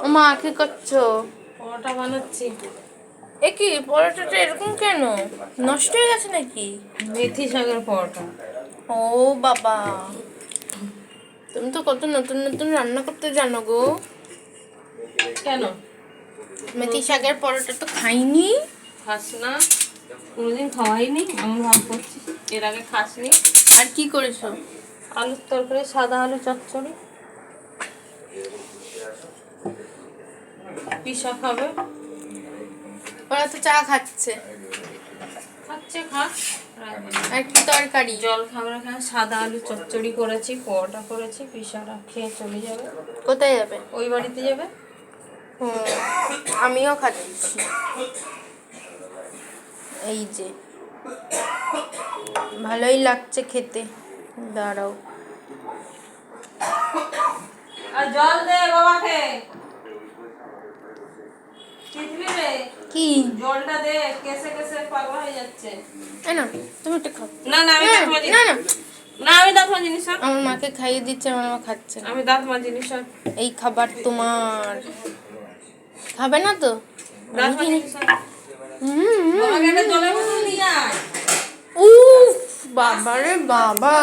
ও মা কি করছো? পরোটা বানাচ্ছি। এ কি পরোটাটা এরকম কেন? নষ্ট হয়ে গেছে নাকি? মেথি শাকের পরোটা। ও বাবা, তুমি তো কত নতুন নতুন রান্না করতে জানো গো। কেন মেথি শাকের পরোটা তো খাইনি। খাস না? কোনোদিন খাওয়াইনি? এমন ভাব করছিস এর আগে খাসনি? আর কি করেছো? আলুর তরকারি, সাদা আলু চচ্চড়ি। পিসা খাবে? ওরা তো চা খাচ্ছে। খাচ্ছে, খাক। আর কি তরকারি? জল খাবার খায়। সাদা আলু চচ্চড়ি করেছি, পরোটা করেছি, পিসাটা খেয়ে চলে যাবে। কোথায় যাবে? ওই বাড়িতে যাবে। হুম, আমিও খাচ্ছি। এই যে ভালোই লাগছে খেতে। দাঁড়াও, আর জল দে বাবাকে। তিতলি রে, কি? জলটা দে, কেসে কেসে পাগলা হয়ে যাচ্ছে। না তুমি একটু খাও। না না, আমি দাঁত মাজি না না। না, না, আমি দাঁত মাজি নি সব। আমার মাকে খাইয়ে দিচ্ছে, আমার মা খাচ্ছে না। আমি দাঁত মাজি নি সব। এই খাবার তোমার। খাবে না তো? দাঁত মাজি নি সব। হুম, বাবাকে একটা জলের বোতল দিয়ে আয়। উফ বাবা রে বাবা,